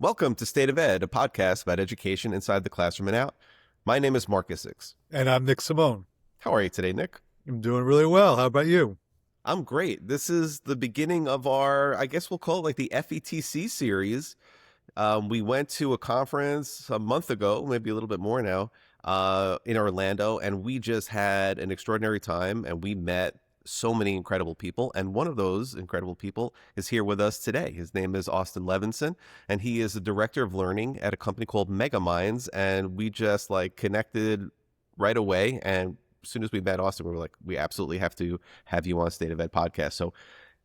Welcome to State of Ed, a podcast about education inside the classroom and out. My name is Mark Isix. And I'm Nick Simone. How are you today, Nick? I'm doing really well. How about you? I'm great. This is the beginning of our, I guess we'll call it like the FETC series. We went to a conference a month ago, maybe a little bit more now, in Orlando, and we just had an extraordinary time, and we met so many incredible people. And one of those incredible people is here with us today. His name is Austin Levinson, and he is the director of learning at a company called Megaminds. And we just connected right away. And as soon as we met Austin, we were like, we absolutely have to have you on State of Ed podcast. So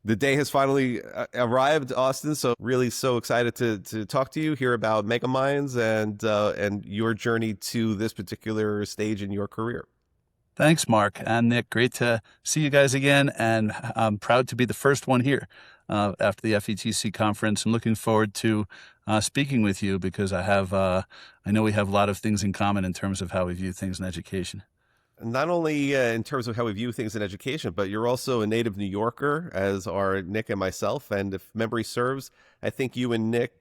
the day has finally arrived, Austin. So really so excited to talk to you, hear about Megaminds and your journey to this particular stage in your career. Thanks, Mark and Nick. Great to see you guys again. And I'm proud to be the first one here after the FETC conference. I'm looking forward to speaking with you because I know we have a lot of things in common in terms of how we view things in education. Not only in terms of how we view things in education, but you're also a native New Yorker, as are Nick and myself. And if memory serves, I think you and Nick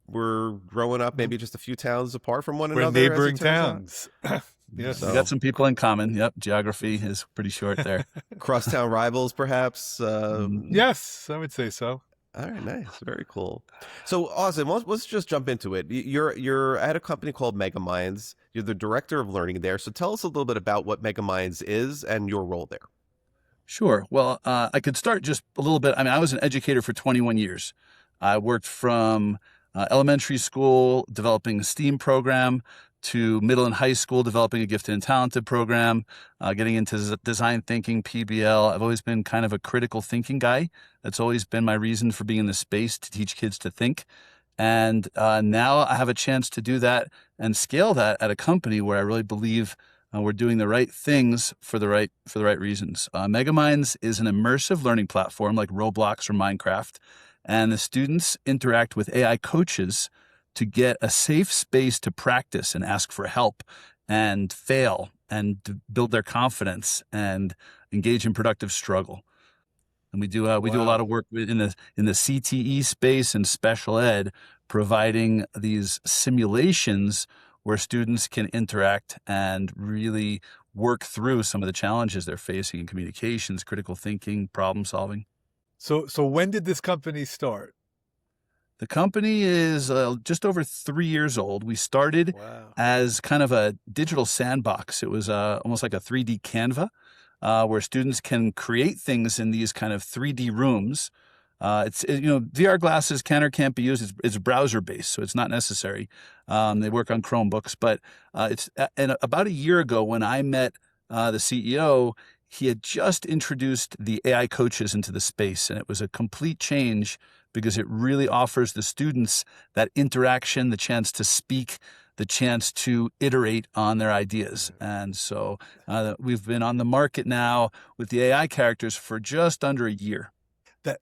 were growing up maybe just a few towns apart from one another. We're neighboring towns. Yes. So, we got some people in common. Yep. Geography is pretty short there. Crosstown rivals, perhaps. Yes, I would say so. All right, nice, very cool. So, Austin, let's just jump into it. You're at a company called Megaminds. You're the director of learning there. So, tell us a little bit about what Megaminds is and your role there. Sure. Well, I could start just a little bit. I mean, I was an educator for 21 years. I worked from elementary school, developing a STEAM program, to middle and high school, developing a gifted and talented program, getting into design thinking, PBL. I've always been kind of a critical thinking guy. That's always been my reason for being in the space, to teach kids to think. And now I have a chance to do that and scale that at a company where I really believe we're doing the right things for the right reasons. Megaminds is an immersive learning platform like Roblox or Minecraft, and the students interact with AI coaches to get a safe space to practice and ask for help and fail and to build their confidence and engage in productive struggle. And we do a lot of work in the CTE space and special ed, providing these simulations where students can interact and really work through some of the challenges they're facing in communications, critical thinking, problem solving. So when did this company start? The company is just over 3 years old. We started as kind of a digital sandbox. It was almost like a 3D Canva where students can create things in these kind of 3D rooms. VR glasses can or can't be used. It's browser based, so it's not necessary. They work on Chromebooks, but and about a year ago when I met the CEO, he had just introduced the AI coaches into the space, and it was a complete change because it really offers the students that interaction, the chance to speak, the chance to iterate on their ideas. And so we've been on the market now with the AI characters for just under a year.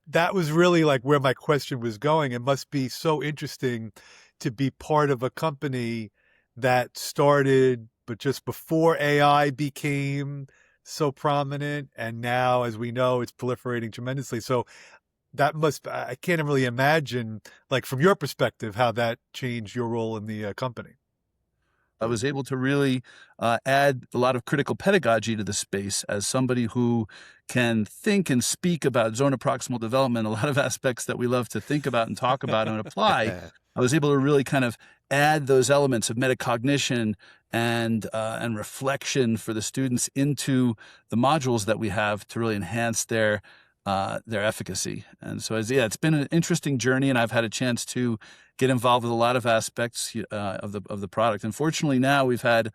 That was really like where my question was going. It must be so interesting to be part of a company that started, but just before AI became so prominent. And now, as we know, it's proliferating tremendously. So I can't really imagine, like from your perspective, how that changed your role in the company. I was able to really add a lot of critical pedagogy to the space as somebody who can think and speak about zone of proximal development, a lot of aspects that we love to think about and talk about and apply. I was able to really kind of add those elements of metacognition and reflection for the students into the modules that we have to really enhance their efficacy. And so, it's been an interesting journey, and I've had a chance to get involved with a lot of aspects of the product. Unfortunately, now we've had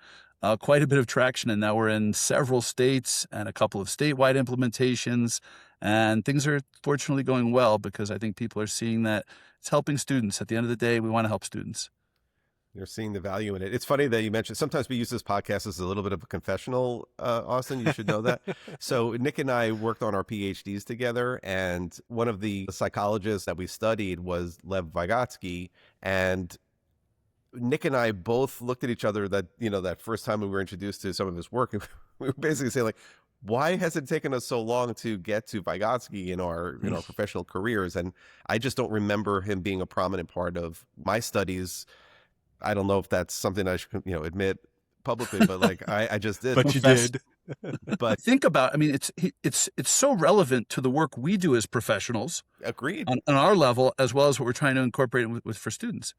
quite a bit of traction, and now we're in several states and a couple of statewide implementations, and things are fortunately going well because I think people are seeing that it's helping students. At the end of the day, we want to help students. You're seeing the value in it. It's funny that you mentioned, sometimes we use this podcast as a little bit of a confessional, Austin, you should know that. So Nick and I worked on our PhDs together, and one of the psychologists that we studied was Lev Vygotsky, and Nick and I both looked at each other that first time we were introduced to some of his work, and we were basically saying, like, why has it taken us so long to get to Vygotsky in our professional careers? And I just don't remember him being a prominent part of my studies. I don't know if that's something I should admit publicly, but like I just did. But you did. But Think about, I mean, it's so relevant to the work we do as professionals agreed. on our level, as well as what we're trying to incorporate with for students.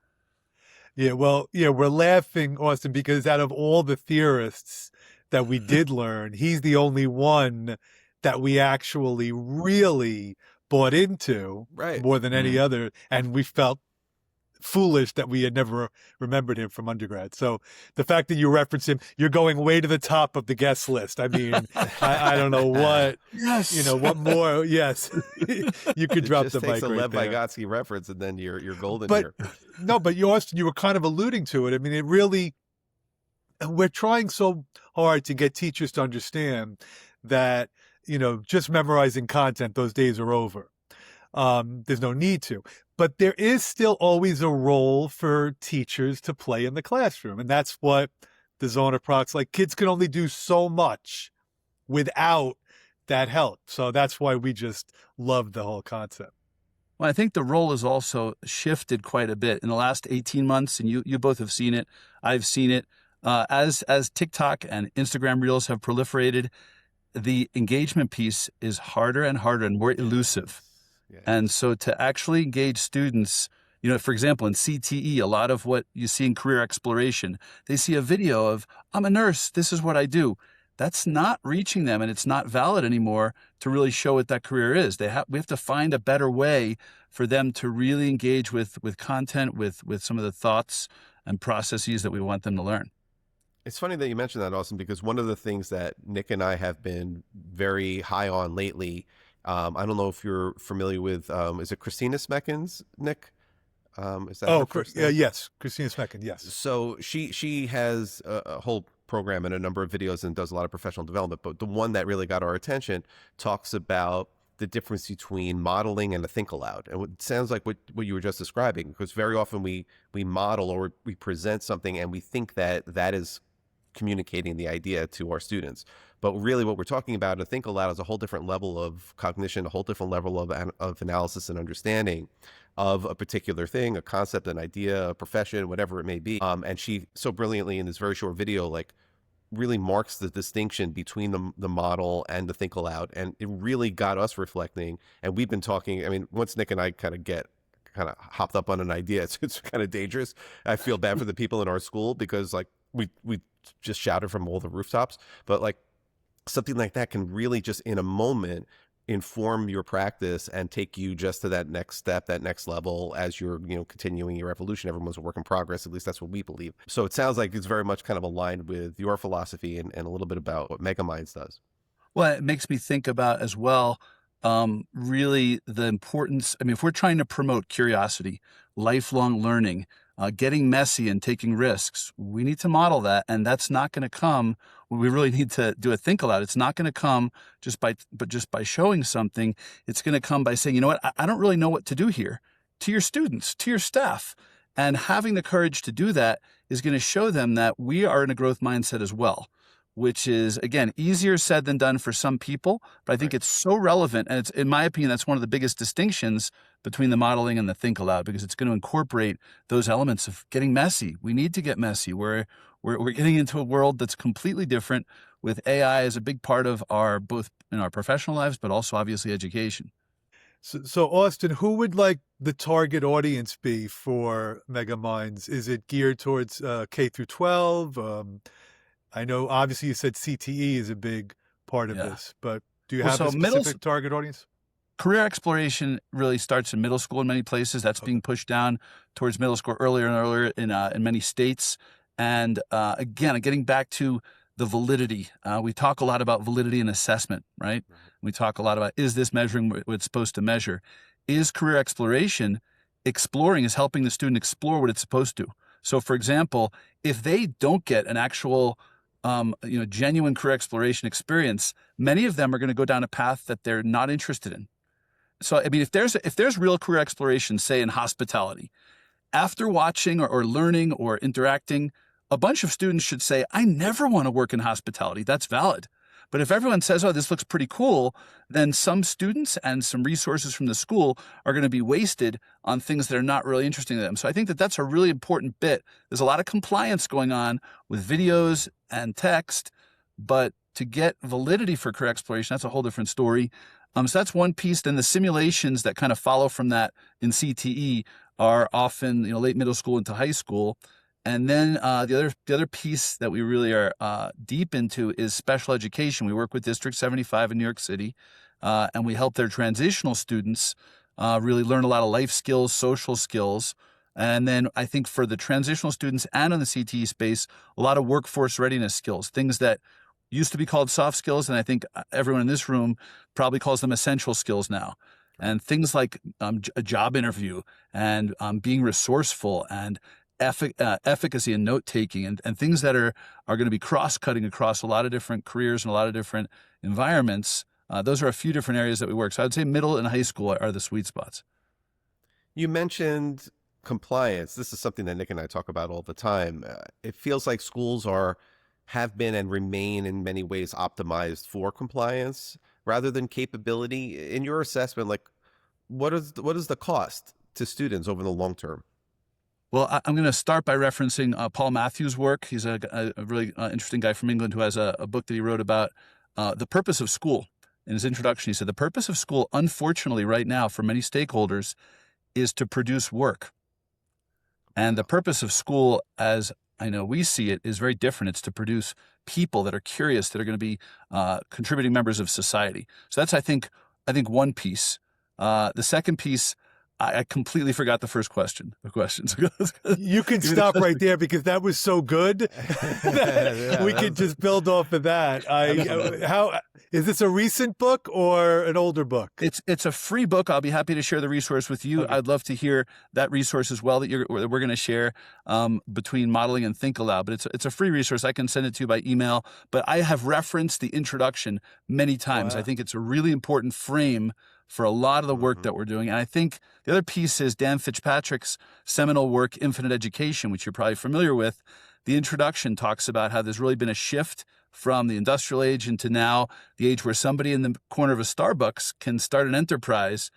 Yeah, well, we're laughing, Austin, because out of all the theorists that we did learn, he's the only one that we actually really bought into Right. more than any other. And we felt foolish that we had never remembered him from undergrad. So the fact that you reference him, you're going way to the top of the guest list. I mean, I don't know what, Yes. what more. Yes, you could drop It the just takes mic a right Lev there. Vygotsky reference, and then you're golden But here. no, but Austin, you were kind of alluding to it. I mean, it really, we're trying so hard to get teachers to understand that, just memorizing content, those days are over. There's no need to. But there is still always a role for teachers to play in the classroom. And that's what the Zone of Procs, like kids can only do so much without that help. So that's why we just love the whole concept. Well, I think the role has also shifted quite a bit in the last 18 months, and you both have seen it. I've seen it. As TikTok and Instagram Reels have proliferated, the engagement piece is harder and harder and more elusive. Yeah. And so to actually engage students, for example, in CTE, a lot of what you see in career exploration, they see a video of, I'm a nurse, this is what I do. That's not reaching them, and it's not valid anymore to really show what that career is. We have to find a better way for them to really engage with content, with some of the thoughts and processes that we want them to learn. It's funny that you mentioned that, Austin, because one of the things that Nick and I have been very high on lately, I don't know if you're familiar with, is it Christina Smeckens, Nick? Is that her first name? Yes, Christina Smecken, yes. So she has a whole program and a number of videos and does a lot of professional development. But the one that really got our attention talks about the difference between modeling and a think aloud. And it sounds like what you were just describing, because very often we model or we present something and we think that is communicating the idea to our students. But really what we're talking about, a think aloud, is a whole different level of cognition, a whole different level of analysis and understanding of a particular thing, a concept, an idea, a profession, whatever it may be. And she so brilliantly in this very short video, like, really marks the distinction between the model and the think aloud. And it really got us reflecting. And we've been talking, I mean, once Nick and I kind of hopped up on an idea, it's kind of dangerous. I feel bad for the people in our school because like we just shouted from all the rooftops, but like something like that can really just in a moment inform your practice and take you just to that next step, that next level as you're, continuing your evolution. Everyone's a work in progress. At least that's what we believe. So it sounds like it's very much kind of aligned with your philosophy and a little bit about what Megaminds does. Well, it makes me think about as well, really the importance. I mean, if we're trying to promote curiosity, lifelong learning, getting messy and taking risks, we need to model that. And that's not going to come. We really need to do a think aloud. It's not going to come just by showing something. It's going to come by saying, you know what, I don't really know what to do here, to your students, to your staff. And having the courage to do that is going to show them that we are in a growth mindset as well, which is, again, easier said than done for some people. But I think it's so relevant. And it's, in my opinion, that's one of the biggest distinctions between the modeling and the think aloud, because it's going to incorporate those elements of getting messy. We need to get messy. We're getting into a world that's completely different, with AI as a big part of our, both in our professional lives, but also obviously education. So Austin, who would like the target audience be for Megaminds? Is it geared towards K through 12? I know obviously you said CTE is a big part of this, but do you have a specific target audience? Career exploration really starts in middle school in many places. That's being pushed down towards middle school earlier and earlier in many states. And again, getting back to the validity, we talk a lot about validity and assessment, right? We talk a lot about, is this measuring what it's supposed to measure? Is career exploration exploring, is helping the student explore what it's supposed to? So for example, if they don't get an actual genuine career exploration experience, many of them are going to go down a path that they're not interested in. So, I mean, if there's real career exploration, say in hospitality, after watching or learning or interacting, a bunch of students should say, I never want to work in hospitality. That's valid. But if everyone says, oh, this looks pretty cool, then some students and some resources from the school are going to be wasted on things that are not really interesting to them. So I think that that's a really important bit. There's a lot of compliance going on with videos and text, but to get validity for career exploration, that's a whole different story. So that's one piece. Then the simulations that kind of follow from that in CTE are often, late middle school into high school. And then the other piece that we really are deep into is special education. We work with District 75 in New York City, and we help their transitional students really learn a lot of life skills, social skills. And then I think for the transitional students and in the CTE space, a lot of workforce readiness skills, things that used to be called soft skills, and I think everyone in this room probably calls them essential skills now. And things like a job interview and being resourceful and efficacy and note-taking and things that are going to be cross-cutting across a lot of different careers and a lot of different environments. Those are a few different areas that we work. So I'd say middle and high school are the sweet spots. You mentioned compliance. This is something that Nick and I talk about all the time. It feels like schools have been and remain in many ways optimized for compliance rather than capability. In your assessment, like what is the cost to students over the long term? Well, I'm going to start by referencing Paul Matthews' work. He's a really interesting guy from England who has a book that he wrote about the purpose of school. In his introduction, he said, the purpose of school, unfortunately, right now, for many stakeholders, is to produce work. And the purpose of school, as I know we see it, is very different. It's to produce people that are curious, that are going to be contributing members of society. So that's, I think one piece. The second piece, I completely forgot the first question. The questions. You can stop right there because that was so good. We could just build off of that. How is this a recent book or an older book? It's a free book. I'll be happy to share the resource with you. Okay. I'd love to hear that resource as well that we're going to share between Modeling and Think Aloud. But it's a free resource. I can send it to you by email. But I have referenced the introduction many times. Wow. I think it's a really important frame for a lot of the work that we're doing. And I think the other piece is Dan Fitzpatrick's seminal work, Infinite Education, which you're probably familiar with. The introduction talks about how there's really been a shift from the industrial age into now the age where somebody in the corner of a Starbucks can start an enterprise.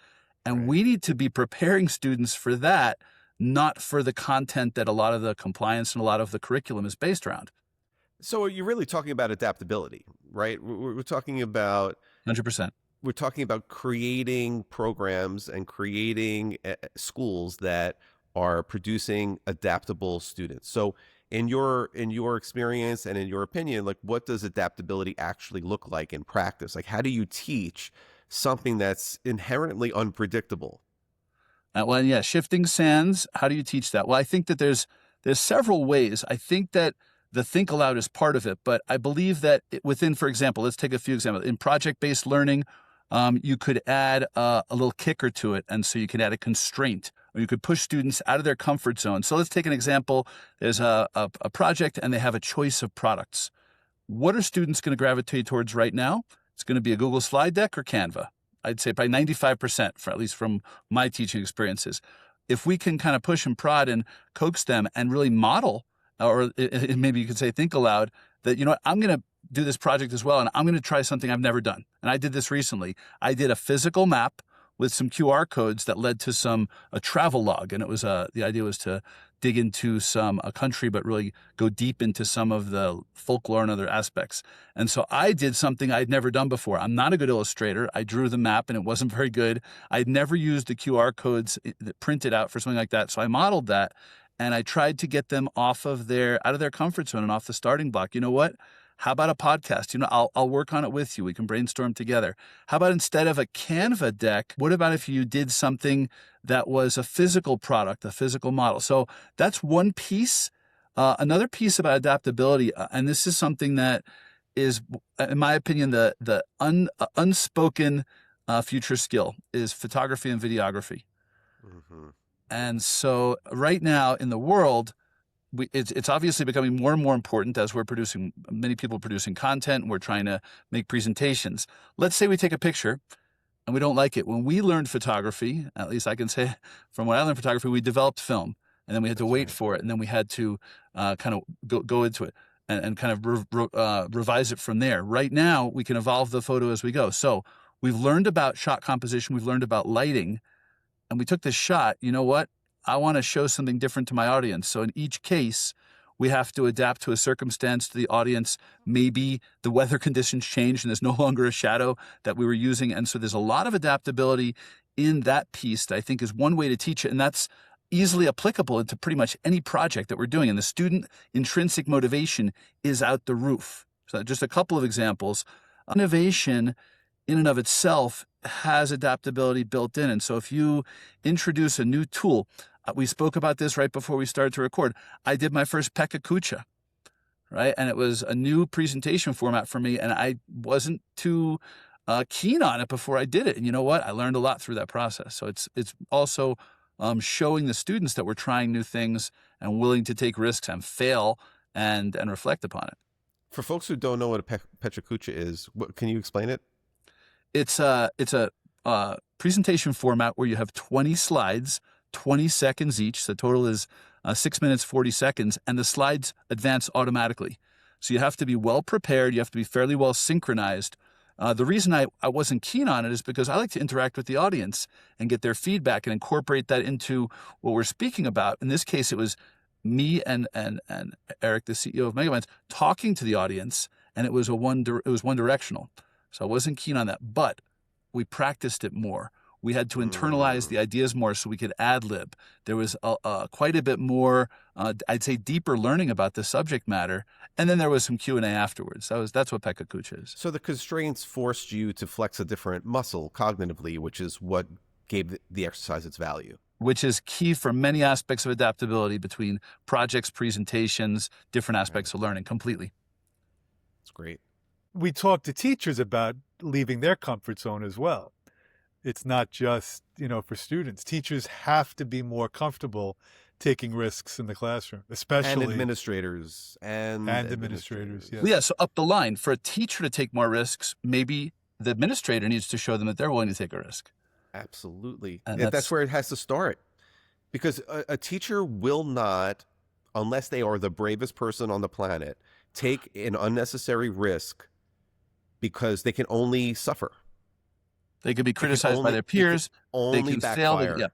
And right. We need to be preparing students for that, not for the content that a lot of the compliance and a lot of the curriculum is based around. So you're really talking about adaptability, right? We're talking about 100%. We're talking about creating programs and creating schools that are producing adaptable students. So in your experience and in your opinion, like what does adaptability actually look like in practice? Like how do you teach something that's inherently unpredictable? Shifting sands. How do you teach that? Well, I think that there's several ways. I think that the Think Aloud is part of it, but I believe that within, for example, let's take a few examples. In project-based learning, you could add a little kicker to it. And so you could add a constraint, or you could push students out of their comfort zone. So let's take an example. There's a project and they have a choice of products. What are students going to gravitate towards right now? It's going to be a Google slide deck or Canva. I'd say probably 95%, at least from my teaching experiences. If we can kind of push and prod and coax them and really model, or maybe you could say think aloud, that, I'm going to do this project as well, and I'm going to try something I've never done. And I did this recently. I did a physical map with some QR codes that led to a travel log, and it was the idea was to dig into a country, but really go deep into some of the folklore and other aspects. And so I did something I'd never done before. I'm not a good illustrator. I drew the map, and it wasn't very good. I'd never used the QR codes that printed out for something like that, so I modeled that, and I tried to get them out of their comfort zone and off the starting block. You know what? How about a podcast? I'll work on it with you. We can brainstorm together. How about instead of a Canva deck, what about if you did something that was a physical product, a physical model? So that's one piece. Another piece about adaptability, and this is something that is, in my opinion, the unspoken future skill is photography and videography. Mm-hmm. And so right now in the world, it's obviously becoming more and more important as many people producing content, and we're trying to make presentations. Let's say we take a picture and we don't like it. When we learned photography, at least I can say from when I learned photography, we developed film, and then we had to wait for it, and then we had to kind of go into it. and kind of revise it from there. Right now, we can evolve the photo as we go. So we've learned about shot composition, we've learned about lighting, and we took this shot. You know what? I want to show something different to my audience. So in each case, we have to adapt to a circumstance, to the audience. Maybe the weather conditions change and there's no longer a shadow that we were using. And so there's a lot of adaptability in that piece that I think is one way to teach it. And that's easily applicable into pretty much any project that we're doing. And the student intrinsic motivation is out the roof. So just a couple of examples. Innovation in and of itself has adaptability built in. And so if you introduce a new tool, we spoke about this right before we started to record. I did my first Pekka Kucha, right? And it was a new presentation format for me, and I wasn't too keen on it before I did it. And you know what? I learned a lot through that process. So it's also showing the students that we're trying new things and willing to take risks and fail and reflect upon it. For folks who don't know what a Pekka Kucha is, can you explain it? It's a presentation format where you have 20 slides, 20 seconds each. The total is 6 minutes, 40 seconds, and the slides advance automatically. So you have to be well prepared. You have to be fairly well synchronized. The reason I wasn't keen on it is because I like to interact with the audience and get their feedback and incorporate that into what we're speaking about. In this case, it was me and Eric, the CEO of Megaminds, talking to the audience, and it was one directional. So I wasn't keen on that, but we practiced it more. We had to internalize the ideas more so we could ad-lib. There was quite a bit more, I'd say, deeper learning about the subject matter. And then there was some Q&A afterwards. That's what Pekka Kucha is. So the constraints forced you to flex a different muscle cognitively, which is what gave the exercise its value. Which is key for many aspects of adaptability between projects, presentations, different aspects of learning completely. That's great. We talk to teachers about leaving their comfort zone as well. It's not just, for students. Teachers have to be more comfortable taking risks in the classroom, especially. And administrators. And administrators, yes. Yeah, so up the line, for a teacher to take more risks, maybe the administrator needs to show them that they're willing to take a risk. Absolutely. And that's where it has to start. Because a teacher will not, unless they are the bravest person on the planet, take an unnecessary risk because they can only suffer. They could be criticized by their peers. Only they can backfire. fail. Yep.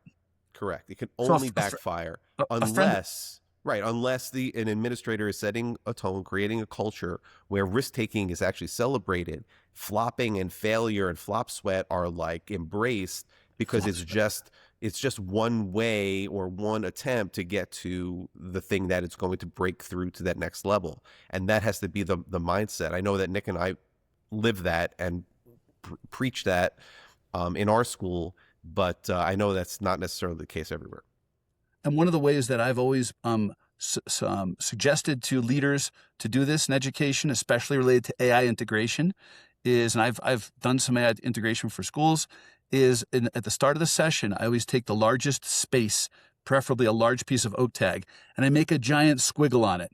Correct. It can only backfire unless an administrator is setting a tone, creating a culture where risk-taking is actually celebrated. Flopping and failure and flop sweat are like embraced because it's just one way or one attempt to get to the thing that it's going to break through to that next level. And that has to be the mindset. I know that Nick and I live that and preach that in our school, but I know that's not necessarily the case everywhere. And one of the ways that I've always suggested to leaders to do this in education, especially related to AI integration, is, and I've done some AI integration for schools, is at the start of the session, I always take the largest space, preferably a large piece of oak tag, and I make a giant squiggle on it.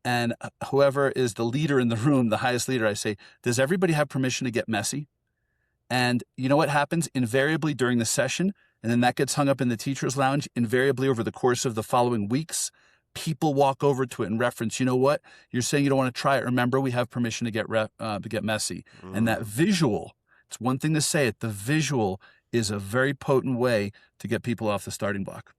And whoever is the leader in the room, the highest leader, I say, does everybody have permission to get messy? And you know what happens invariably during the session? And then that gets hung up in the teacher's lounge. Invariably over the course of the following weeks, people walk over to it and reference, you know what? You're saying you don't want to try it. Remember, we have permission to get messy. And that visual, it's one thing to say it. The visual is a very potent way to get people off the starting block.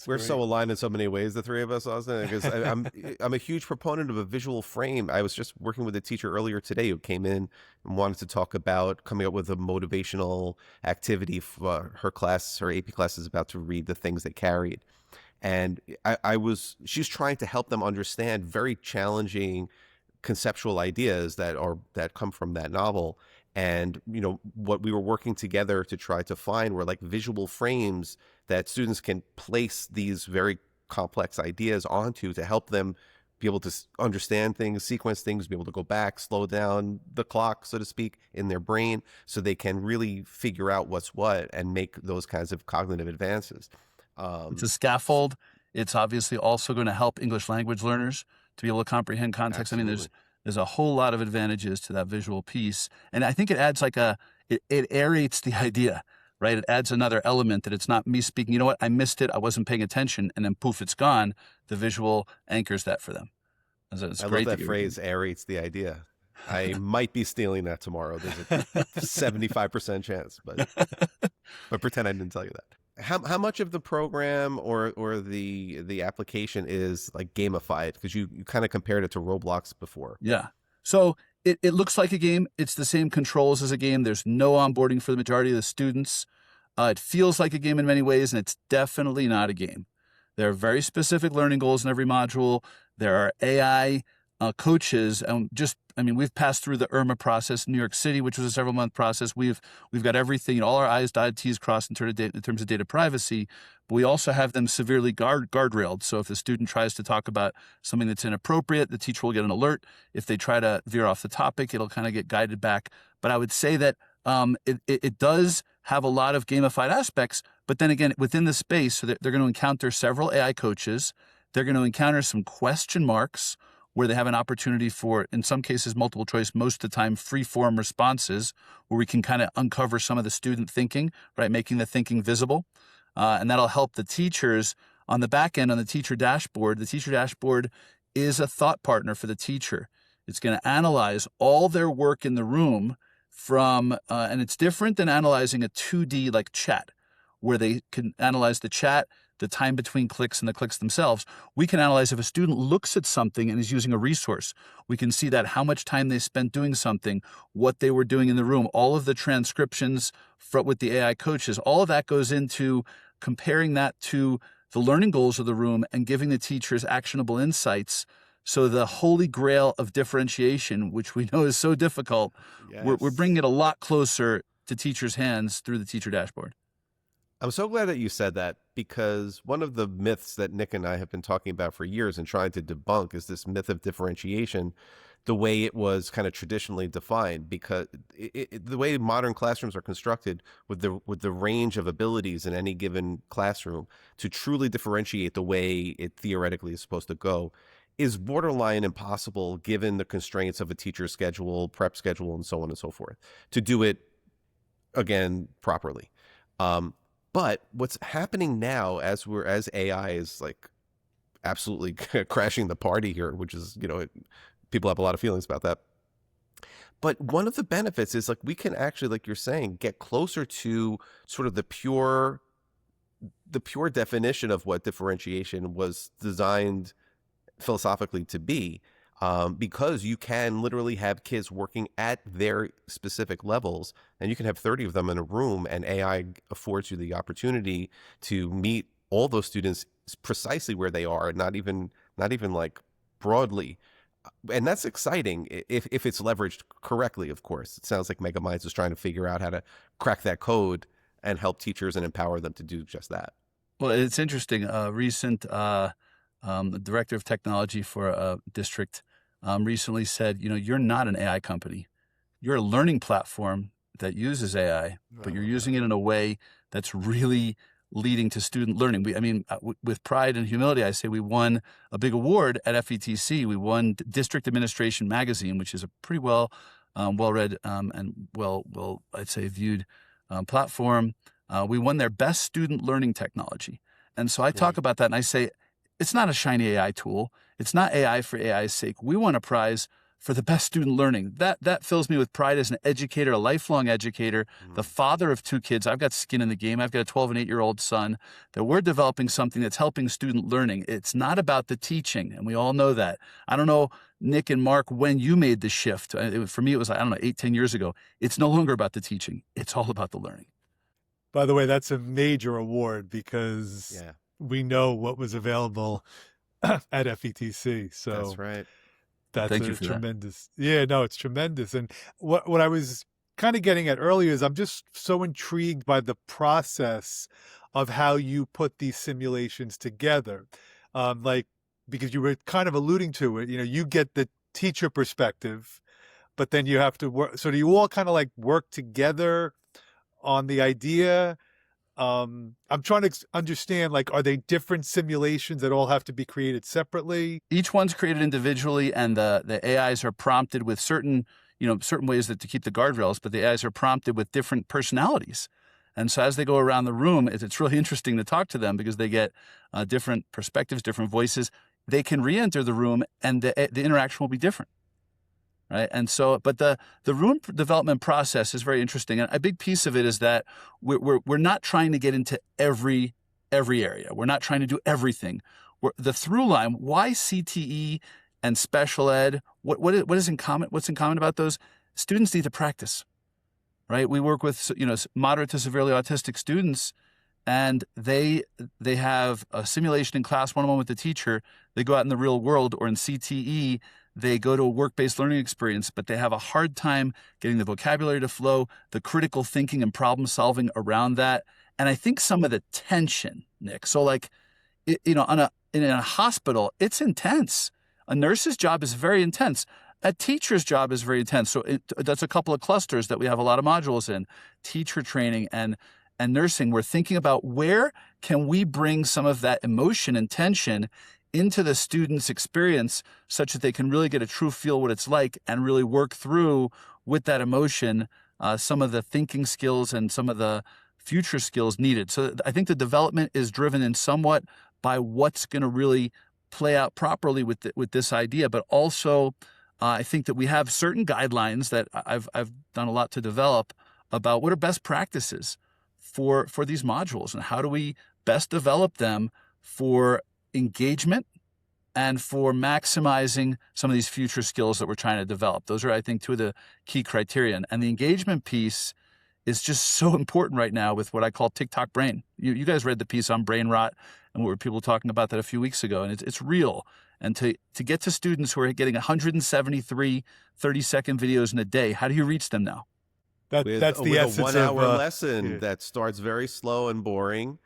We're so aligned in so many ways, the three of us, Austin, because I'm a huge proponent of a visual frame. I was just working with a teacher earlier today who came in and wanted to talk about coming up with a motivational activity for her class. Her AP class is about to read the things that carried. And she's trying to help them understand very challenging conceptual ideas that come from that novel. And, what we were working together to try to find were like visual frames that students can place these very complex ideas onto to help them be able to understand things, sequence things, be able to go back, slow down the clock, so to speak, in their brain so they can really figure out what's what and make those kinds of cognitive advances. It's a scaffold. It's obviously also going to help English language learners to be able to comprehend context. Absolutely. I mean, there's a whole lot of advantages to that visual piece. And I think it adds it aerates the idea, right? It adds another element that it's not me speaking, you know what, I missed it, I wasn't paying attention, and then poof, it's gone. The visual anchors that for them. It's I love great that that you're phrase, aerates the idea. I might be stealing that tomorrow. There's a 75% chance, but pretend I didn't tell you that. How much of the program or the application is like gamified? Because you kind of compared it to Roblox before. Yeah. So it looks like a game. It's the same controls as a game. There's no onboarding for the majority of the students. It feels like a game in many ways, and it's definitely not a game. There are very specific learning goals in every module. There are AI coaches, and we've passed through the IRMA process in New York City, which was a several-month process. We've got everything, all our I's dotted, T's crossed in terms of data privacy, but we also have them severely guardrailed. So if the student tries to talk about something that's inappropriate, the teacher will get an alert. If they try to veer off the topic, it'll kind of get guided back. But I would say that it does have a lot of gamified aspects, but then again, within the space, so they're going to encounter several AI coaches. They're going to encounter some question marks where they have an opportunity for, in some cases, multiple choice, most of the time, free form responses, where we can kind of uncover some of the student thinking, right? Making the thinking visible. And that'll help the teachers on the back end, on the teacher dashboard. The teacher dashboard is a thought partner for the teacher. It's going to analyze all their work in the room from, and it's different than analyzing a 2D like chat, where they can analyze the chat, the time between clicks and the clicks themselves. We can analyze if a student looks at something and is using a resource. We can see that how much time they spent doing something, what they were doing in the room, all of the transcriptions with the AI coaches, all of that goes into comparing that to the learning goals of the room and giving the teachers actionable insights. So the holy grail of differentiation, which we know is so difficult, Yes. we're bringing it a lot closer to teachers' hands through the teacher dashboard. I'm so glad that you said that, because one of the myths that Nick and I have been talking about for years and trying to debunk is this myth of differentiation, the way it was kind of traditionally defined, because the way modern classrooms are constructed with the range of abilities in any given classroom to truly differentiate the way it theoretically is supposed to go is borderline impossible given the constraints of a teacher's schedule, prep schedule, and so on and so forth, to do it, again, properly. But what's happening now, as AI is like absolutely crashing the party here, which is, people have a lot of feelings about that. But one of the benefits is, like, we can actually, like you're saying, get closer to sort of the pure definition of what differentiation was designed philosophically to be, because you can literally have kids working at their specific levels, and you can have 30 of them in a room, and AI affords you the opportunity to meet all those students precisely where they are, not even like broadly. And that's exciting if it's leveraged correctly, of course. It sounds like Megaminds is trying to figure out how to crack that code and help teachers and empower them to do just that. Well, it's interesting. Recent the director of technology for a district recently said, you're not an AI company. You're a learning platform that uses AI, but you're using it in a way that's really leading to student learning. With pride and humility, I say we won a big award at FETC. We won District Administration Magazine, which is a pretty well-read and well, I'd say, viewed platform. We won their best student learning technology. And so I talk about that and I say, it's not a shiny AI tool. It's not AI for AI's sake. We won a prize for the best student learning. That fills me with pride as an educator, a lifelong educator, the father of 2 kids. I've got skin in the game. I've got a 12 and 8-year-old son, that we're developing something that's helping student learning. It's not about the teaching, and we all know that. I don't know, Nick and Mark, when you made the shift. For me, it was, 8-10 years ago. It's no longer about the teaching. It's all about the learning. By the way, that's a major award, because we know what was available at FETC. So that's right. That's Thank you for tremendous. That. Yeah, no, it's tremendous. And what I was kind of getting at earlier is I'm just so intrigued by the process of how you put these simulations together. Because you were kind of alluding to it, you get the teacher perspective, but then you have to work. So do you all kind of like work together on the idea? I'm trying to understand, like, are they different simulations that all have to be created separately? Each one's created individually, and the AIs are prompted with certain ways to keep the guardrails, but the AIs are prompted with different personalities. And so as they go around the room, it's really interesting to talk to them, because they get different perspectives, different voices. they can re-enter the room and the interaction will be different. Right. And so, but the room development process is very interesting. And a big piece of it is that we're not trying to get into every area. We're not trying to do everything. The through line, why CTE and special ed, what is in common? What's in common about those? Students need to practice, right? We work with, moderate to severely autistic students, and they have a simulation in class one-on-one with the teacher. They go out in the real world, or in CTE, they go to a work-based learning experience, but they have a hard time getting the vocabulary to flow, the critical thinking and problem solving around that. And I think some of the tension, Nick. So like, in a hospital, it's intense. A nurse's job is very intense. A teacher's job is very intense. So that's a couple of clusters that we have a lot of modules in: teacher training and nursing. We're thinking about where can we bring some of that emotion and tension into the student's experience such that they can really get a true feel what it's like and really work through with that emotion some of the thinking skills and some of the future skills needed. So I think the development is driven in somewhat by what's going to really play out properly with this idea, but also I think that we have certain guidelines that I've done a lot to develop about what are best practices for these modules and how do we best develop them for engagement and for maximizing some of these future skills that we're trying to develop. Those are, I think, two of the key criteria. And the engagement piece is just so important right now with what I call TikTok brain. You guys read the piece on brain rot, and what were people talking about that a few weeks ago, and it's real. And to get to students who are getting 173 30-second videos in a day, how do you reach them now? That's the essence of a 1 hour lesson yeah. that starts very slow and boring,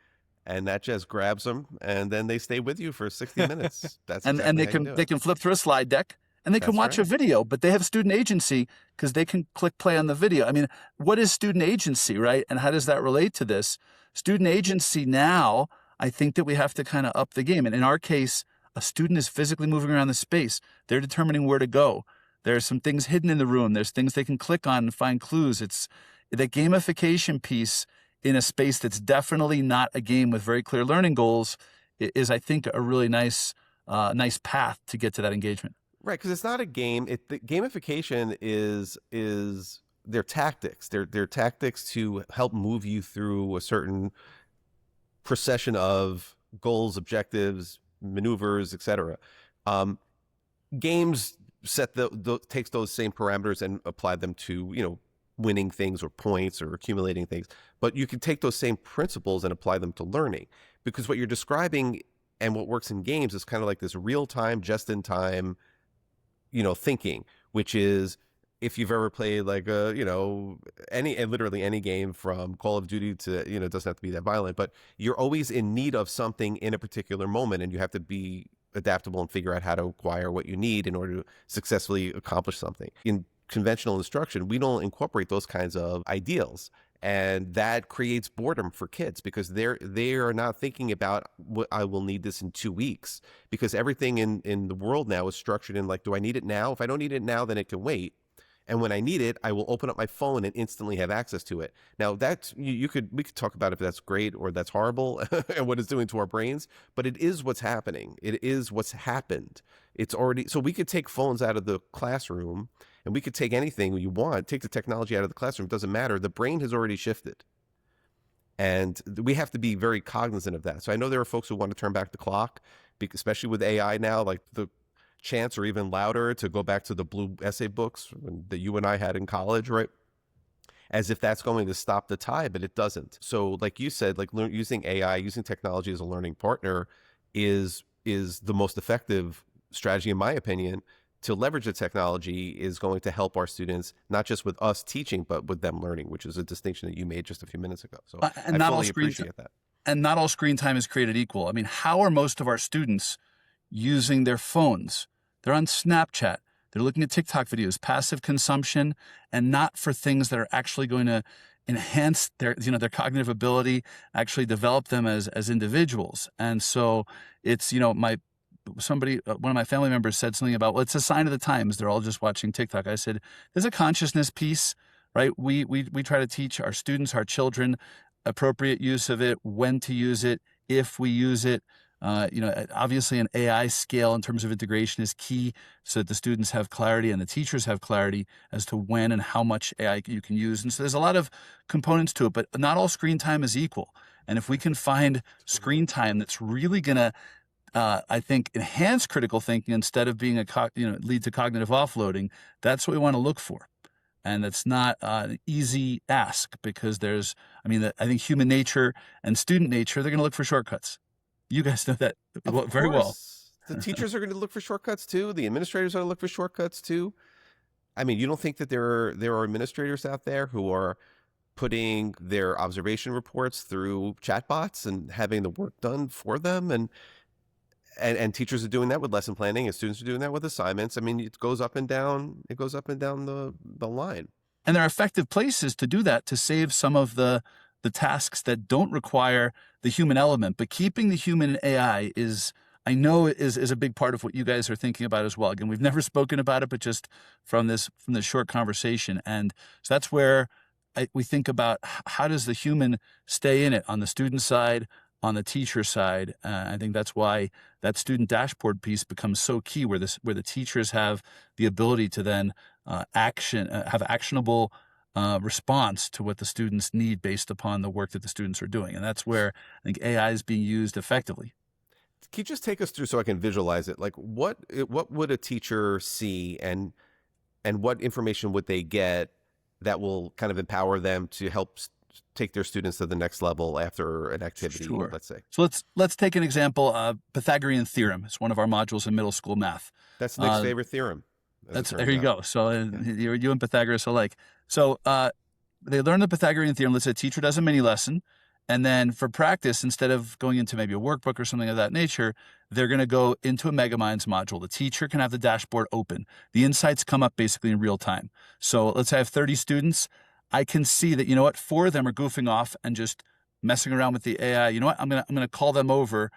and that just grabs them, and then they stay with you for 60 minutes. That's and they can flip through a slide deck, and they can watch a video, but they have student agency because they can click play on the video. I mean, what is student agency, right? And how does that relate to this? Student agency now, I think that we have to kind of up the game. And in our case, a student is physically moving around the space. They're determining where to go. There's some things hidden in the room. There's things they can click on and find clues. It's the gamification piece in a space that's definitely not a game with very clear learning goals is, I think, a really nice path to get to that engagement. Right, because it's not a game. The gamification is their tactics. Their tactics to help move you through a certain procession of goals, objectives, maneuvers, etc. Games takes those same parameters and apply them to winning things or points or accumulating things. But you can take those same principles and apply them to learning, because what you're describing and what works in games is kind of like this real-time, just-in-time thinking, which is, if you've ever played like literally any game from Call of Duty to, it doesn't have to be that violent, but you're always in need of something in a particular moment, and you have to be adaptable and figure out how to acquire what you need in order to successfully accomplish something. In conventional instruction, we don't incorporate those kinds of ideals. And that creates boredom for kids, because they are not thinking about what I will need this in 2 weeks, because everything in the world now is structured in like, do I need it now? If I don't need it now, then it can wait. And when I need it, I will open up my phone and instantly have access to it. Now that's, we could talk about if that's great or that's horrible and what it's doing to our brains, but it is what's happening. It is what's happened. It's already, so we could take phones out of the classroom, and we could take anything you want, take the technology out of the classroom. It doesn't matter. The brain has already shifted. And we have to be very cognizant of that. So I know there are folks who want to turn back the clock, especially with AI now, like the chants are even louder to go back to the blue essay books that you and I had in college, right? As if that's going to stop the tide, but it doesn't. So like you said, like using AI, using technology as a learning partner is the most effective strategy, in my opinion, to leverage the technology is going to help our students, not just with us teaching, but with them learning, which is a distinction that you made just a few minutes ago. So I fully appreciate that. And not all screen time is created equal. I mean, how are most of our students using their phones? They're on Snapchat. They're looking at TikTok videos, passive consumption, and not for things that are actually going to enhance their cognitive ability, actually develop them as individuals. And so it's, one of my family members said something about, well, it's a sign of the times. They're all just watching TikTok. I said, there's a consciousness piece, right? We try to teach our students, our children, appropriate use of it, when to use it, if we use it, Obviously an AI scale in terms of integration is key so that the students have clarity and the teachers have clarity as to when and how much AI you can use. And so there's a lot of components to it, but not all screen time is equal. And if we can find screen time that's really going to, I think, enhance critical thinking instead of being lead to cognitive offloading, that's what we want to look for. And it's not an easy ask because I think human nature and student nature, they're going to look for shortcuts. You guys know that very well. The teachers are going to look for shortcuts too. The administrators are going to look for shortcuts too. I mean, you don't think that there are administrators out there who are putting their observation reports through chatbots and having the work done for them, and teachers are doing that with lesson planning, and students are doing that with assignments. I mean, it goes up and down. It goes up and down the line. And there are effective places to do that to save some of the tasks that don't require the human element. But keeping the human in AI is a big part of what you guys are thinking about as well. Again, we've never spoken about it, but just from this short conversation. And so that's where we think about how does the human stay in it on the student side, on the teacher side. I think that's why that student dashboard piece becomes so key, where the teachers have the ability to then have actionable response to what the students need based upon the work that the students are doing. And that's where I think AI is being used effectively. Can you just take us through so I can visualize it? Like what would a teacher see, and what information would they get that will kind of empower them to help take their students to the next level after an activity, Sure. let's say? So let's take an example. Pythagorean theorem. It's one of our modules in middle school math. That's Nick's favorite theorem. There you go. So you and Pythagoras alike. So they learn the Pythagorean theorem. Let's say a teacher does a mini lesson. And then for practice, instead of going into maybe a workbook or something of that nature, they're going to go into a Megaminds module. The teacher can have the dashboard open. The insights come up basically in real time. So let's say I have 30 students. I can see that, 4 of them are goofing off and just messing around with the AI. You know what? I'm gonna call them over.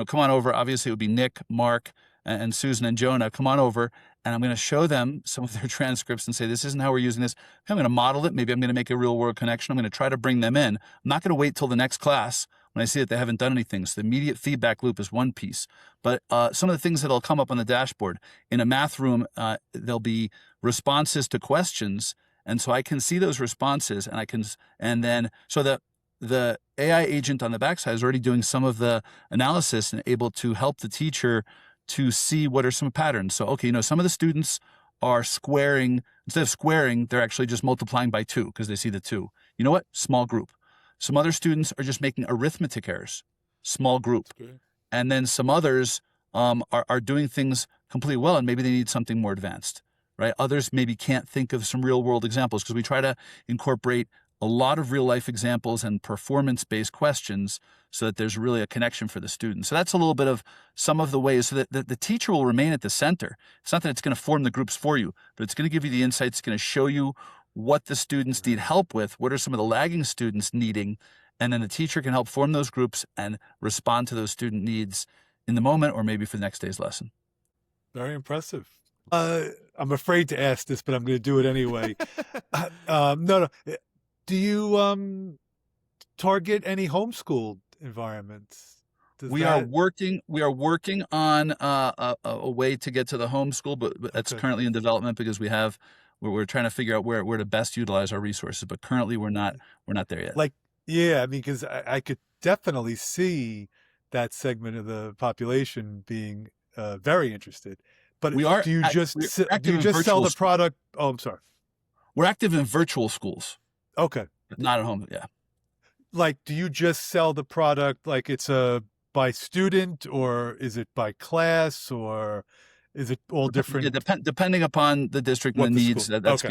Come on over. Obviously, it would be Nick, Mark, and Susan and Jonah. Come on over. And I'm going to show them some of their transcripts and say, this isn't how we're using this. I'm going to model it. Maybe I'm going to make a real world connection. I'm going to try to bring them in. I'm not going to wait till the next class when I see that they haven't done anything. So the immediate feedback loop is one piece. But some of the things that'll come up on the dashboard in a math room, there'll be responses to questions. And so I can see those responses, so the AI agent on the backside is already doing some of the analysis and able to help the teacher to see what are some patterns. So, okay, some of the students are squaring. Instead of squaring, they're actually just multiplying by 2 because they see the 2. You know what? Small group. Some other students are just making arithmetic errors. Small group. And then some others are doing things completely well, and maybe they need something more advanced, right? Others maybe can't think of some real world examples because we try to incorporate a lot of real life examples and performance-based questions so that there's really a connection for the student. So that's a little bit of some of the ways so that the teacher will remain at the center. It's not that it's going to form the groups for you, but it's going to give you the insights. It's going to show you what the students need help with, what are some of the lagging students needing, and then the teacher can help form those groups and respond to those student needs in the moment or maybe for the next day's lesson. Very impressive. I'm afraid to ask this, but I'm going to do it anyway. No. Do you target any homeschooled environments? We are working on a way to get to the homeschool, but that's currently in development because we're trying to figure out where to best utilize our resources. But currently, we're not there yet. Because I could definitely see that segment of the population being very interested. But do you just sell the product? Oh, I'm sorry. We're active in virtual schools. Okay. Not at home, yeah. Like, do you just sell the product like it's by student, or is it by class, or is it all different? Yeah, depending upon the district and the needs, that's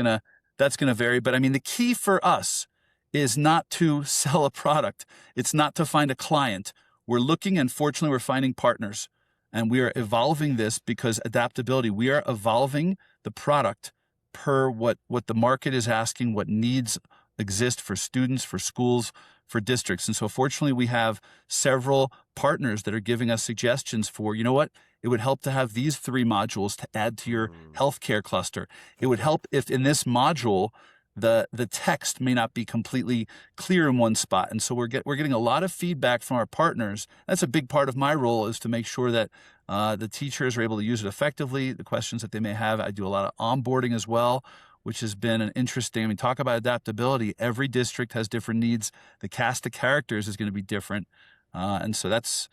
gonna vary. But I mean, the key for us is not to sell a product. It's not to find a client. We're looking, and fortunately, we're finding partners. And we are evolving this because adaptability. We are evolving the product per what the market is asking, what needs exist for students, for schools, for districts. And so fortunately, we have several partners that are giving us suggestions for, you know what, it would help to have these 3 modules to add to your healthcare cluster. It would help if in this module, the text may not be completely clear in one spot. And so we're getting a lot of feedback from our partners. That's a big part of my role, is to make sure that the teachers are able to use it effectively, the questions that they may have. I do a lot of onboarding as well, which has been an interesting, I mean, talk about adaptability. Every district has different needs. The cast of characters is going to be different. And so that's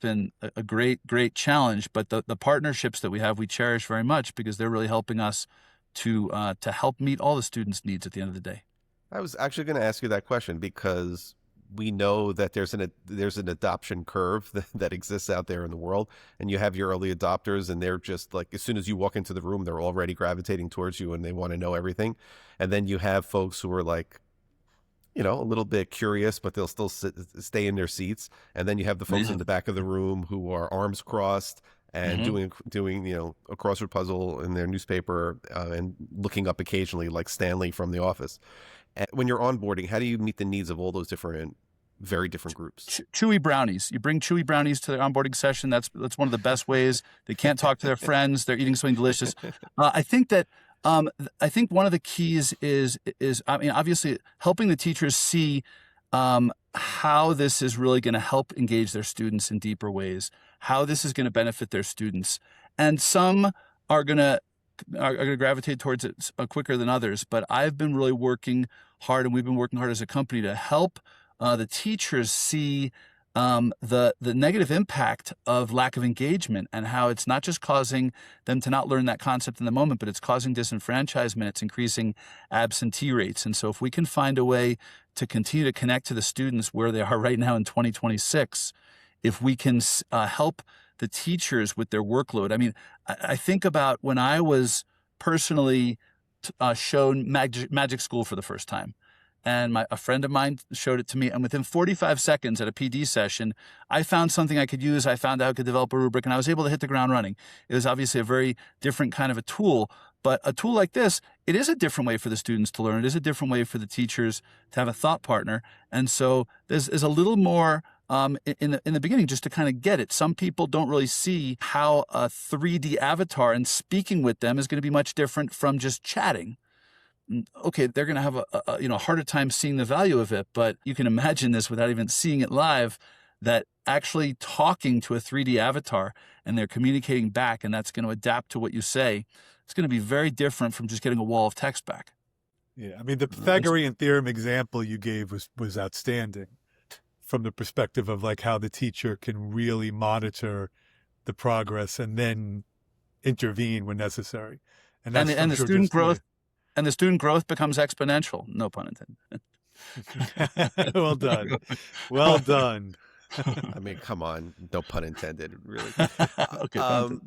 been a great challenge. But the partnerships that we have, we cherish very much, because they're really helping us to help meet all the students' needs at the end of the day. I was actually going to ask you that question, because we know that there's an adoption curve that exists out there in the world, and you have your early adopters, and they're just like, as soon as you walk into the room, they're already gravitating towards you and they want to know everything. And then you have folks who are like, a little bit curious, but they'll still stay in their seats. And then you have the folks in the back of the room who are arms crossed and doing a crossword puzzle in their newspaper, and looking up occasionally, like Stanley from The Office. And when you're onboarding, how do you meet the needs of all those very different groups? Chewy brownies. You bring chewy brownies to the onboarding session. That's one of the best ways. They can't talk to their friends. They're eating something delicious. I think one of the keys is obviously helping the teachers see how this is really going to help engage their students in deeper ways, how this is going to benefit their students. And some are going to gravitate towards it quicker than others. But I've been really working hard, and we've been working hard as a company to help the teachers see the negative impact of lack of engagement, and how it's not just causing them to not learn that concept in the moment, but it's causing disenfranchisement. It's increasing absentee rates. And so if we can find a way to continue to connect to the students where they are right now in 2026, if we can help the teachers with their workload. I mean, I think about when I was personally shown Magic School for the first time. And a friend of mine showed it to me. And within 45 seconds at a PD session, I found something I could use. I found out I could develop a rubric, and I was able to hit the ground running. It was obviously a very different kind of a tool. But a tool like this, it is a different way for the students to learn. It is a different way for the teachers to have a thought partner. And so there's a little more in the beginning, just to kind of get it. Some people don't really see how a 3D avatar and speaking with them is going to be much different from just chatting. Okay, they're going to have a harder time seeing the value of it, but you can imagine this without even seeing it live, that actually talking to a 3D avatar and they're communicating back, and that's going to adapt to what you say. It's going to be very different from just getting a wall of text back. Yeah, I mean, the Pythagorean theorem example you gave was outstanding, from the perspective of like how the teacher can really monitor the progress and then intervene when necessary. And the student growth. And the student growth becomes exponential. No pun intended. Well done. Well done. I mean, come on. No pun intended, really. Okay.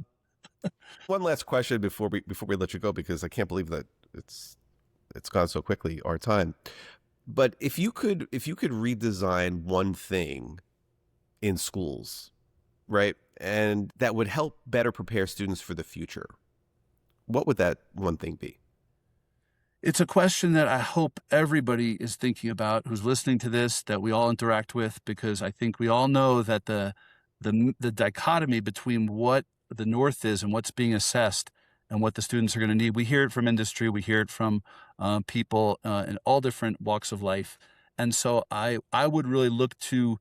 One last question before we let you go, because I can't believe that it's gone so quickly, our time. But if you could redesign one thing in schools, right, and that would help better prepare students for the future, what would that one thing be? It's a question that I hope everybody is thinking about who's listening to this, that we all interact with, because I think we all know that the dichotomy between what the North is and what's being assessed and what the students are going to need. We hear it from industry. We hear it from people in all different walks of life. And so I would really look to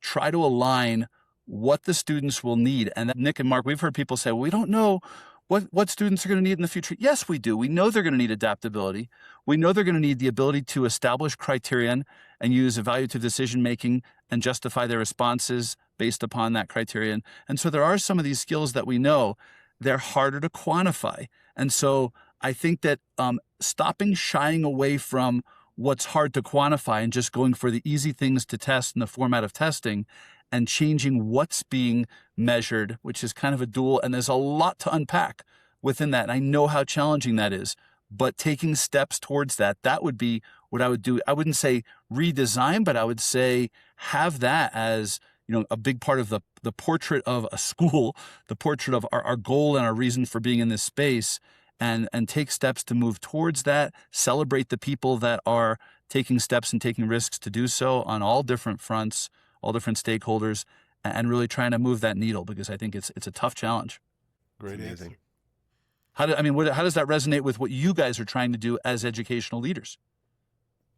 try to align what the students will need. And Nick and Mark, we've heard people say, well, we don't know what students are going to need in the future. Yes, we do. We know they're going to need adaptability. We know they're going to need the ability to establish criterion and use evaluative decision-making and justify their responses based upon that criterion. And so there are some of these skills that we know they're harder to quantify. And so I think that shying away from what's hard to quantify and just going for the easy things to test in the format of testing, and changing what's being measured, which is kind of a dual, and there's a lot to unpack within that. And I know how challenging that is, but taking steps towards that would be what I would do. I wouldn't say redesign, but I would say have that as, a big part of the portrait of a school, the portrait of our goal and our reason for being in this space, and take steps to move towards that, celebrate the people that are taking steps and taking risks to do so on all different fronts, all different stakeholders, and really trying to move that needle, because I think it's a tough challenge. Great answer. How does that resonate with what you guys are trying to do as educational leaders?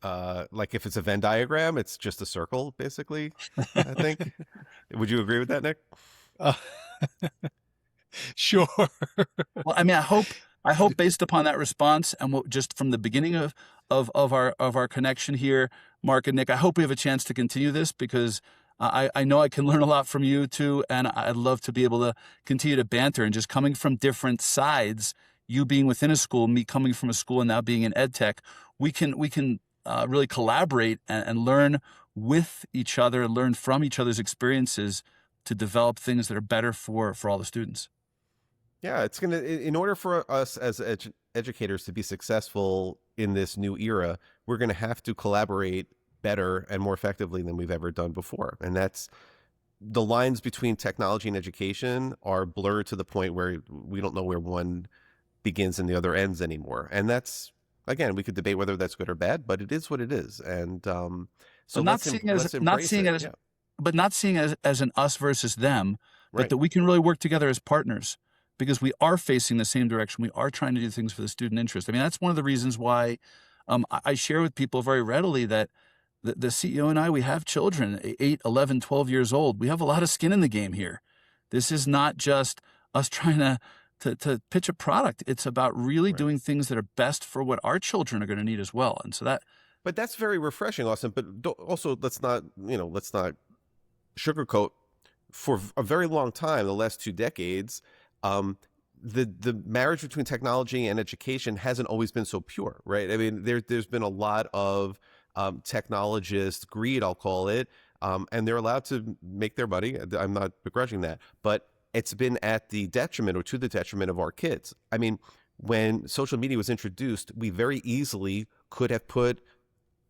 Like if it's a Venn diagram, it's just a circle, basically, I think. Would you agree with that, Nick? Uh, sure. Well, I mean, I hope based upon that response and what, just from the beginning of our connection here, Mark and Nick, I hope we have a chance to continue this, because I know I can learn a lot from you too, and I'd love to be able to continue to banter, and just coming from different sides, you being within a school, me coming from a school and now being in ed tech, we can really collaborate and learn with each other, learn from each other's experiences to develop things that are better for all the students. Yeah, it's gonna. In order for us as educators to be successful in this new era, we're gonna have to collaborate better and more effectively than we've ever done before. And that's the lines between technology and education are blurred to the point where we don't know where one begins and the other ends anymore. And that's, again, we could debate whether that's good or bad, but it is what it is. And so But let's embrace it. Yeah, but not seeing as an us versus them, but right. that we can really work together as partners, because we are facing the same direction. We are trying to do things for the student interest. I mean, that's one of the reasons why I share with people very readily that the CEO and I, we have children, 8, 11, 12 years old. We have a lot of skin in the game here. This is not just us trying to pitch a product. It's about really Right. doing things that are best for what our children are going to need as well. And so But that's very refreshing, Austin. But also, let's not sugarcoat. For a very long time, the last 2 decades, the marriage between technology and education hasn't always been so pure, right? I mean, there's been a lot of technologist greed, I'll call it, and they're allowed to make their money. I'm not begrudging that, but it's been at the detriment, or to the detriment, of our kids. I mean, when social media was introduced, we very easily could have put,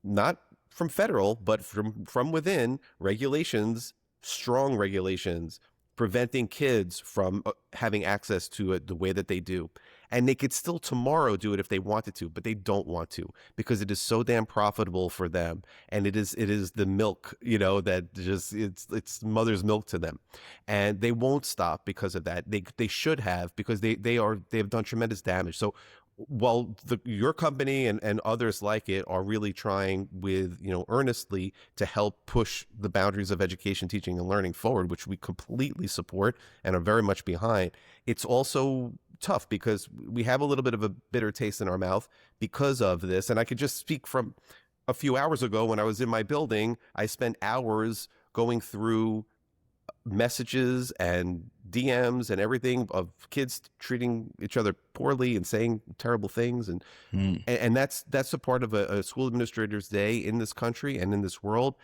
not from federal, but from within, regulations, strong regulations, preventing kids from having access to it the way that they do. And they could still tomorrow do it if they wanted to, but they don't want to, because it is so damn profitable for them. And it is the milk, that just, it's mother's milk to them. And they won't stop because of that. They should have, because they have done tremendous damage. So while your company and others like it are really trying with, earnestly to help push the boundaries of education, teaching, and learning forward, which we completely support and are very much behind, it's also tough because we have a little bit of a bitter taste in our mouth because of this. And I could just speak from a few hours ago when I was in my building. I spent hours going through messages and DMs and everything of kids treating each other poorly and saying terrible things, and that's a part of a school administrator's day in this country and in this world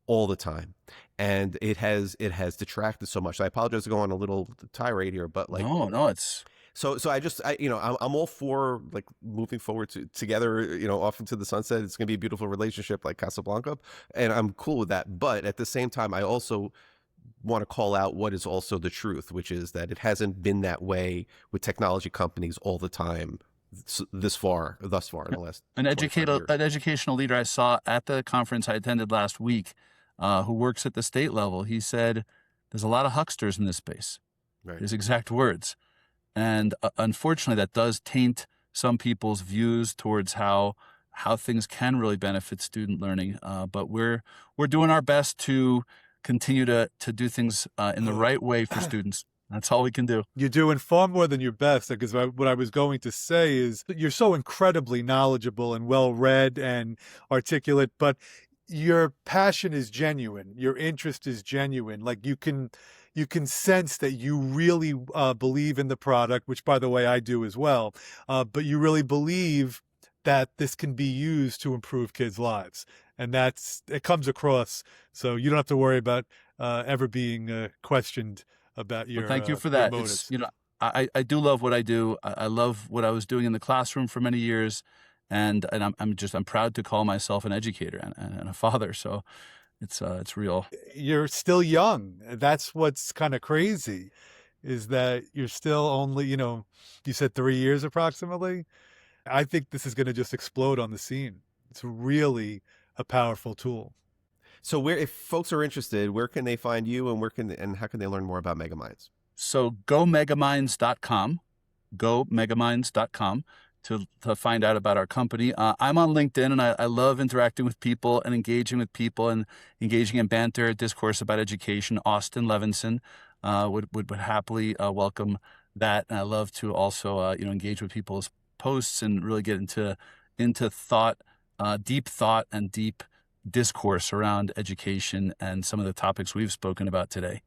all the time, and it has detracted so much. I apologize to go on a little tirade here, but no, it's so I'm all for like moving forward together, off into the sunset. It's gonna be a beautiful relationship like Casablanca, and I'm cool with that. But at the same time, I also want to call out what is also the truth, which is that it hasn't been that way with technology companies all the time thus far in the last an 25 years. educational leader I saw at the conference I attended last week, who works at the state level. He said, "There's a lot of hucksters in this space." Right. His exact words. And unfortunately, that does taint some people's views towards how things can really benefit student learning. But we're doing our best to continue to do things in the right way for students. That's all we can do. You're doing far more than your best, because what I was going to say is that you're so incredibly knowledgeable and well-read and articulate, but your passion is genuine. Your interest is genuine. Like you can sense that you really believe in the product, which, by the way, I do as well. But you really believe that this can be used to improve kids' lives. And it comes across. So you don't have to worry about ever being questioned about your. Well, thank you for your that. motives. It's, I do love what I do. I love what I was doing in the classroom for many years, and I'm proud to call myself an educator and a father. So it's real. You're still young. That's what's kind of crazy, is that you're still only, you said 3 years approximately. I think this is going to just explode on the scene. It's really a powerful tool. So if folks are interested, where can they find you, and how can they learn more about Megaminds? So go megaminds.com. gomegaminds.com to find out about our company. I'm on LinkedIn, and I love interacting with people and engaging with people and engaging in banter, discourse about education. Austin Levinson would happily welcome that. And I love to also engage with people's posts and really get into thought, deep thought and deep discourse around education and some of the topics we've spoken about today.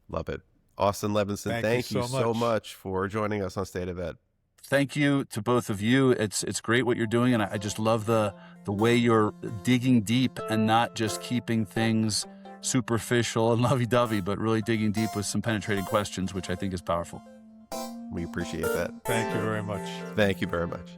Love it. Austin Levinson, thank you so much for joining us on State of Ed. Thank you to both of you. It's great what you're doing, and I just love the way you're digging deep and not just keeping things superficial and lovey-dovey, but really digging deep with some penetrating questions, which I think is powerful. We appreciate that. Thank you very much. Thank you very much.